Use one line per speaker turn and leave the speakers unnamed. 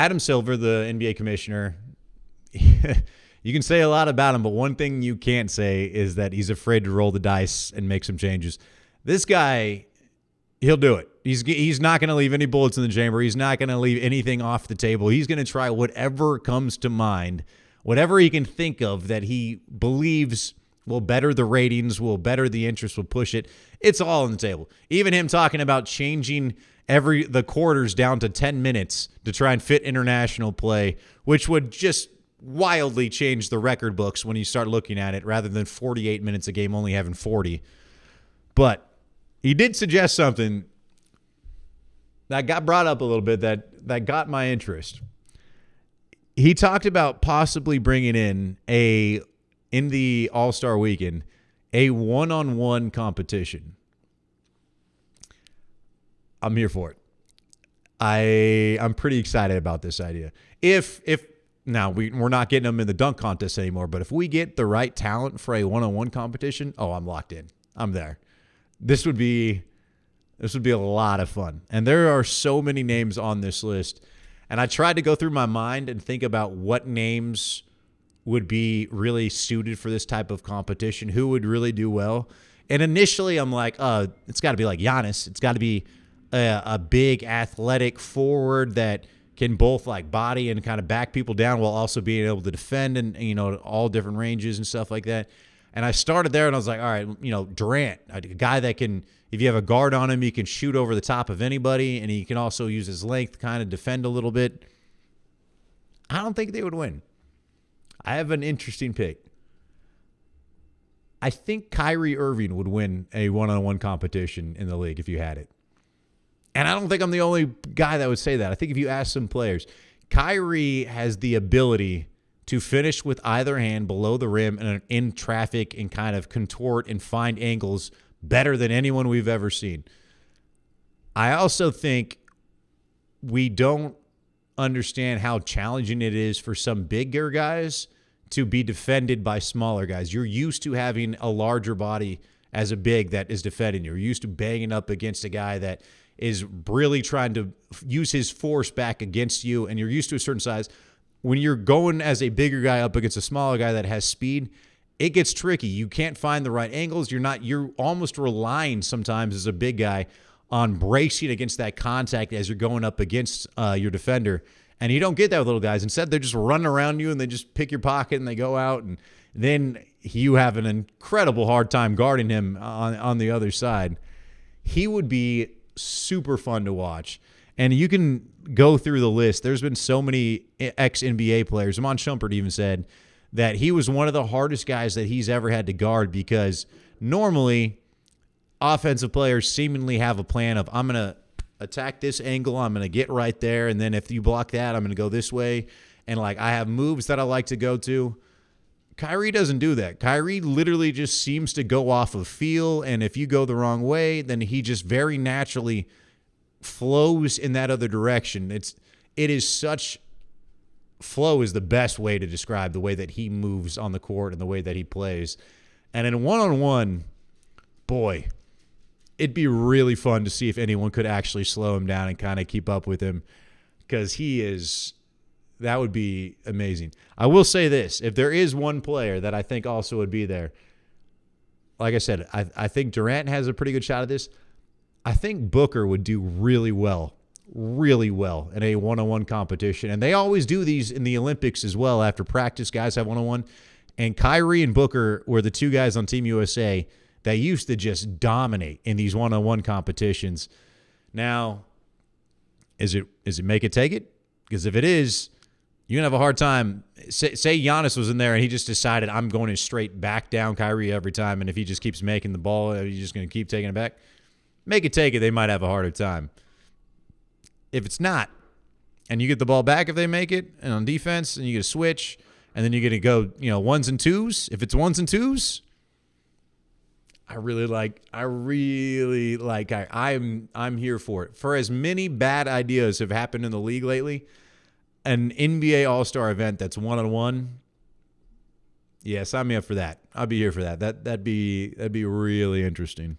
Adam Silver, the NBA commissioner, you can say a lot about him, but one thing you can't say is that he's afraid to roll the dice and make some changes. This guy, he'll do it. He's not going to leave any bullets in the chamber. He's not going to leave anything off the table. He's going to try whatever comes to mind, whatever he can think of that he believes will better the ratings, will better the interest, will push it. It's all on the table. Even him talking about changing the quarters down to 10 minutes to try and fit international play, which would just wildly change the record books when you start looking at it, rather than 48 minutes a game only having 40. But he did suggest something that got brought up a little bit that got my interest. He talked about possibly bringing in the All-Star Weekend, a one-on-one competition. I'm here for it. I'm pretty excited about this idea. Now we're not getting them in the dunk contest anymore, but if we get the right talent for a one-on-one competition, I'm locked in. I'm there. This would be a lot of fun. And there are so many names on this list. And I tried to go through my mind and think about what names would be really suited for this type of competition, who would really do well. And initially I'm like, it's got to be like Giannis. It's got to be a big athletic forward that can both like body and kind of back people down while also being able to defend and, all different ranges and stuff like that. And I started there and I was like, all right, Durant, a guy that can, if you have a guard on him, he can shoot over the top of anybody, and he can also use his length to kind of defend a little bit. I don't think they would win. I have an interesting pick. I think Kyrie Irving would win a one-on-one competition in the league if you had it. And I don't think I'm the only guy that would say that. I think if you ask some players, Kyrie has the ability to finish with either hand below the rim and in traffic and kind of contort and find angles better than anyone we've ever seen. I also think we don't understand how challenging it is for some bigger guys to be defended by smaller guys. You're used to having a larger body as a big that is defending you. You're used to banging up against a guy that is really trying to use his force back against you, and you're used to a certain size. When you're going as a bigger guy up against a smaller guy that has speed, it gets tricky. You can't find the right angles. You're almost relying sometimes as a big guy on bracing against that contact as you're going up against your defender. And you don't get that with little guys. Instead, they're just running around you and they just pick your pocket and they go out. And then you have an incredible hard time guarding him on the other side. He would be super fun to watch. And you can go through the list. There's been so many ex-NBA players. Iman Shumpert even said that he was one of the hardest guys that he's ever had to guard, because normally offensive players seemingly have a plan of, I'm going to attack this angle, I'm going to get right there, and then if you block that, I'm going to go this way. And, I have moves that I like to go to. Kyrie doesn't do that. Kyrie literally just seems to go off of feel, and if you go the wrong way, then he just very naturally flows in that other direction. Flow is the best way to describe the way that he moves on the court and the way that he plays. And in one-on-one, boy, it'd be really fun to see if anyone could actually slow him down and kind of keep up with him, because that would be amazing. I will say this, if there is one player that I think also would be there, like I said, I think Durant has a pretty good shot at this. I think Booker would do really well in a one-on-one competition. And they always do these in the Olympics as well. After practice, guys have one-on-one. And Kyrie and Booker were the two guys on Team USA that used to just dominate in these one-on-one competitions. Now, is it make it take it? Because if it is, you're going to have a hard time. Say Giannis was in there and he just decided, I'm going to straight back down Kyrie every time, and if he just keeps making the ball, he's just going to keep taking it back. Make it take it, they might have a harder time. If it's not, and you get the ball back if they make it, and on defense, and you get a switch, and then you're going to go, ones and twos. If it's ones and twos, I'm here for it. For as many bad ideas have happened in the league lately, an NBA All-Star event that's one-on-one, yeah, sign me up for that. I'll be here for that. That'd be really interesting.